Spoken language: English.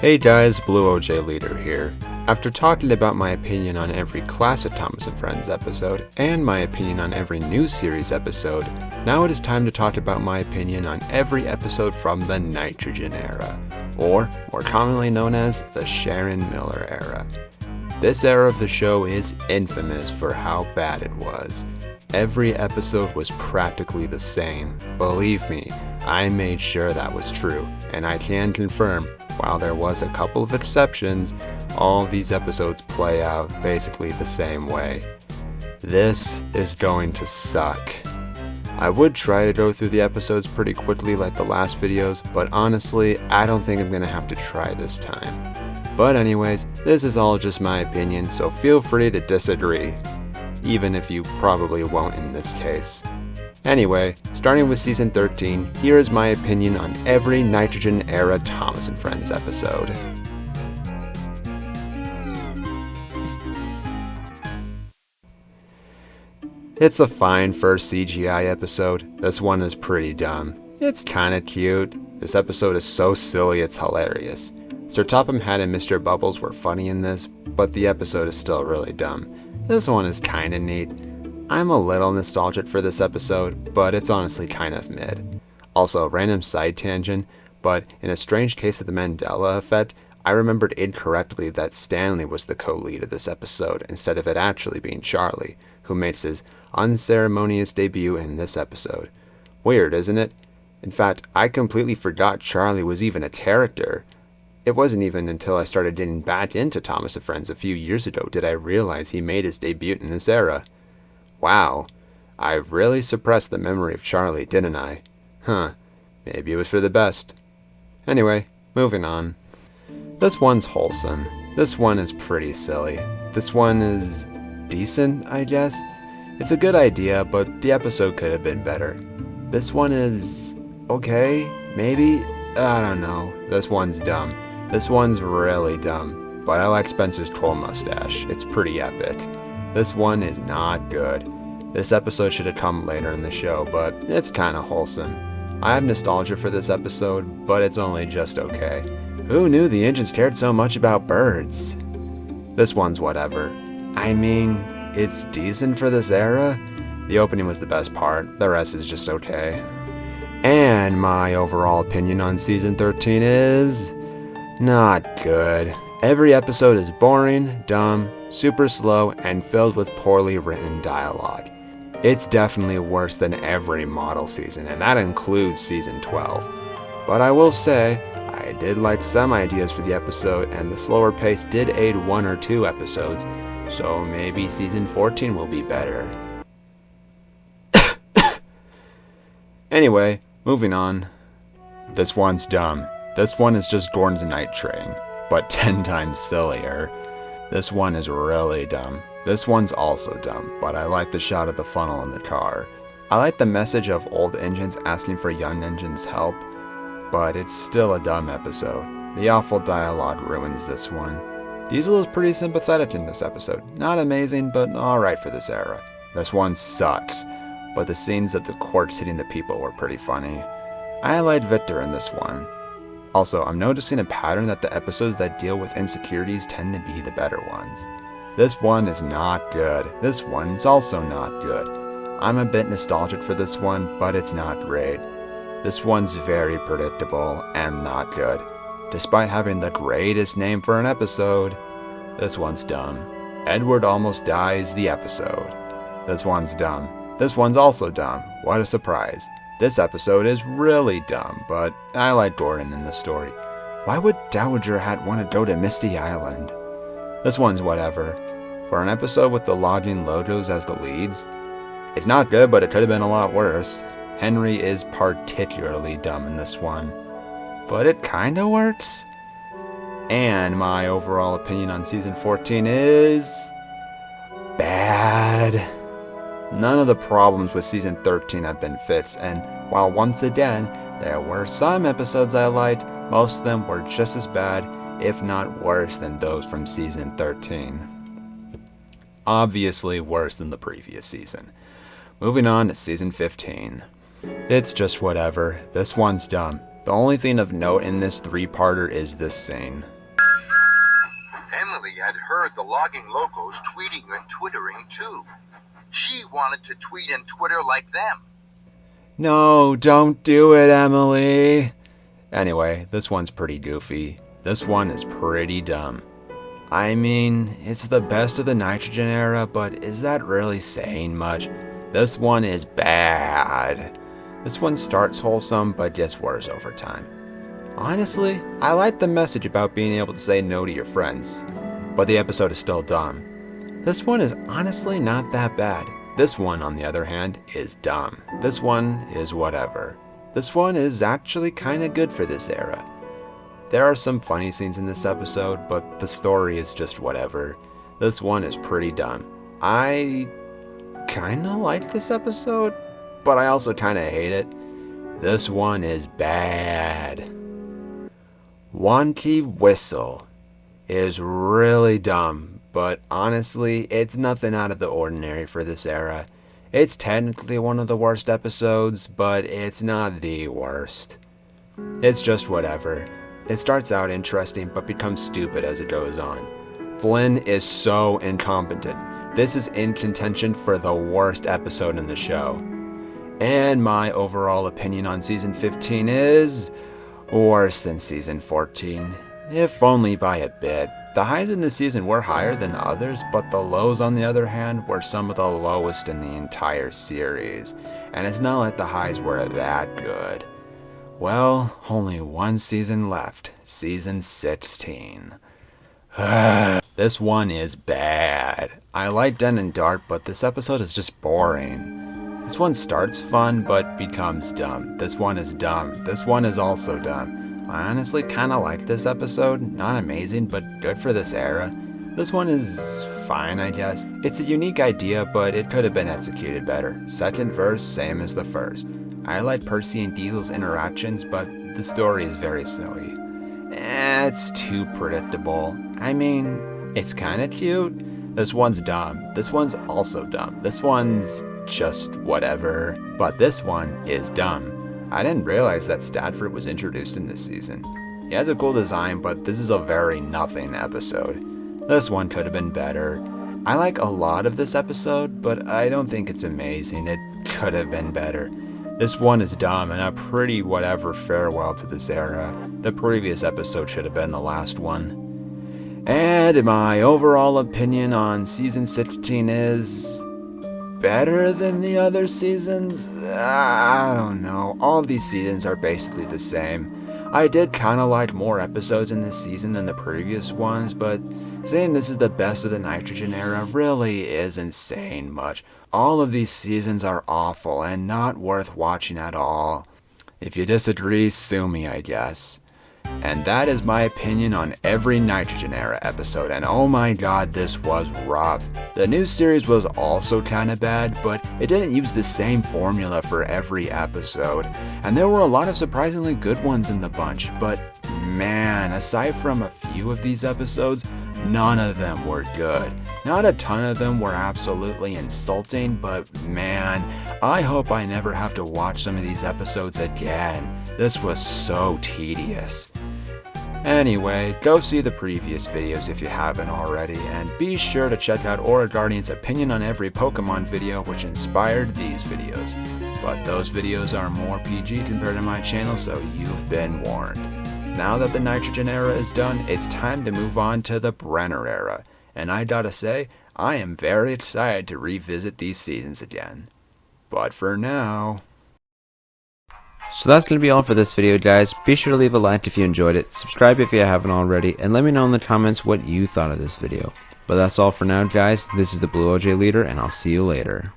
Hey guys, Blue OJ Leader here. After talking about my opinion on every classic Thomas & Friends episode, and my opinion on every new series episode, now it is time to talk about my opinion on every episode from the Nitrogen Era, or more commonly known as the Sharon Miller Era. This era of the show is infamous for how bad it was. Every episode was practically the same. Believe me, I made sure that was true, and I can confirm, while there was a couple of exceptions, all of these episodes play out basically the same way. This is going to suck. I would try to go through the episodes pretty quickly like the last videos, but honestly, I don't think I'm going to have to try this time. But anyways, this is all just my opinion, so feel free to disagree. Even if you probably won't in this case. Anyway, starting with Season 13, here is my opinion on every Nitrogen Era Thomas & Friends episode. It's a fine first CGI episode. This one is pretty dumb. It's kinda cute. This episode is so silly it's hilarious. Sir Topham Hatt and Mr. Bubbles were funny in this, but the episode is still really dumb. This one is kinda neat. I'm a little nostalgic for this episode, but it's honestly kind of mid. Also, random side tangent, but in a strange case of the Mandela effect, I remembered incorrectly that Stanley was the co-lead of this episode instead of it actually being Charlie, who makes his unceremonious debut in this episode. Weird, isn't it? In fact, I completely forgot Charlie was even a character. It wasn't even until I started getting back into Thomas & Friends a few years ago did I realize he made his debut in this era. Wow, I really suppressed the memory of Charlie, didn't I? Maybe it was for the best. Anyway, moving on. This one's wholesome. This one is pretty silly. This one is decent, I guess. It's a good idea, but the episode could have been better. This one is okay, maybe? I don't know. This one's dumb. This one's really dumb, but I like Spencer's troll mustache. It's pretty epic. This one is not good. This episode should have come later in the show, but it's kinda wholesome. I have nostalgia for this episode, but it's only just okay. Who knew the engines cared so much about birds? This one's whatever. I mean, it's decent for this era. The opening was the best part, the rest is just okay. And my overall opinion on Season 13 is not good. Every episode is boring, dumb, super slow, and filled with poorly written dialogue. It's definitely worse than every model season, and that includes Season 12. But I will say, I did like some ideas for the episode, and the slower pace did aid one or two episodes, so maybe Season 14 will be better. Anyway, moving on. This one's dumb. This one is just Gordon's Night Train, but 10 times sillier. This one is really dumb. This one's also dumb, but I like the shot of the funnel in the car. I like the message of old engines asking for young engines' help, but it's still a dumb episode. The awful dialogue ruins this one. Diesel is pretty sympathetic in this episode. Not amazing, but alright for this era. This one sucks, but the scenes of the corpse hitting the people were pretty funny. I liked Victor in this one. Also, I'm noticing a pattern that the episodes that deal with insecurities tend to be the better ones. This one is not good. This one's also not good. I'm a bit nostalgic for this one, but it's not great. This one's very predictable and not good. Despite having the greatest name for an episode, this one's dumb. Edward almost dies the episode. This one's dumb. This one's also dumb. What a surprise. This episode is really dumb, but I like Gordon in the story. Why would Dowager Hat want to go to Misty Island? This one's whatever. For an episode with the logging logos as the leads, it's not good, but it could have been a lot worse. Henry is particularly dumb in this one, but it kinda works. And my overall opinion on Season 14 is bad. None of the problems with Season 13 have been fixed, and while once again, there were some episodes I liked, most of them were just as bad, if not worse than those from Season 13. Obviously worse than the previous season. Moving on to Season 15. It's just whatever. This one's dumb. The only thing of note in this three-parter is this scene. had heard the logging locals tweeting and twittering too. She wanted to tweet and Twitter like them. No, don't do it, Emily. Anyway, this one's pretty goofy. This one is pretty dumb. I mean, it's the best of the Nitrogen era, but is that really saying much? This one is bad. This one starts wholesome, but gets worse over time. Honestly, I like the message about being able to say no to your friends, but the episode is still dumb. This one is honestly not that bad. This one, on the other hand, is dumb. This one is whatever. This one is actually kinda good for this era. There are some funny scenes in this episode, but the story is just whatever. This one is pretty dumb. I kinda like this episode, but I also kinda hate it. This one is bad. Wonky Whistle is really dumb, but honestly, it's nothing out of the ordinary for this era. It's technically one of the worst episodes, but it's not the worst. It's just whatever. It starts out interesting, but becomes stupid as it goes on. Flynn is so incompetent. This is in contention for the worst episode in the show. And my overall opinion on Season 15 is worse than Season 14, if only by a bit. The highs in this season were higher than others, but the lows, on the other hand, were some of the lowest in the entire series. And it's not like the highs were that good. Well, only one season left. Season 16. This one is bad. I like Den and Dart, but this episode is just boring. This one starts fun, but becomes dumb. This one is dumb. This one is also dumb. I honestly kinda like this episode. Not amazing, but good for this era. This one is fine, I guess. It's a unique idea, but it could have been executed better. Second verse, same as the first. I like Percy and Diesel's interactions, but the story is very silly. It's too predictable. I mean, it's kinda cute. This one's dumb. This one's also dumb. This one's just whatever. But this one is dumb. I didn't realize that Stadford was introduced in this season. He has a cool design, but this is a very nothing episode. This one could have been better. I like a lot of this episode, but I don't think it's amazing. It could have been better. This one is dumb and a pretty whatever farewell to this era. The previous episode should have been the last one. And my overall opinion on Season 16 is better than the other seasons? I don't know. All of these seasons are basically the same. I did kind of like more episodes in this season than the previous ones, but saying this is the best of the Nitrogen era really isn't saying much. All of these seasons are awful and not worth watching at all. If you disagree, sue me, I guess. And that is my opinion on every Nitrogen era episode, and oh my god, this was rough. The new series was also kinda bad, but it didn't use the same formula for every episode, and there were a lot of surprisingly good ones in the bunch, but man, aside from a few of these episodes, none of them were good. Not a ton of them were absolutely insulting, but man, I hope I never have to watch some of these episodes again. This was so tedious. Anyway, go see the previous videos if you haven't already, and be sure to check out Aura Guardian's opinion on every Pokemon video which inspired these videos. But those videos are more PG compared to my channel, so you've been warned. Now that the Nitrogen era is done, it's time to move on to the Brenner era, and I gotta say, I am very excited to revisit these seasons again. But for now... So that's going to be all for this video, guys. Be sure to leave a like if you enjoyed it, subscribe if you haven't already, and let me know in the comments what you thought of this video. But that's all for now, guys. This is the Blue OJ Leader, and I'll see you later.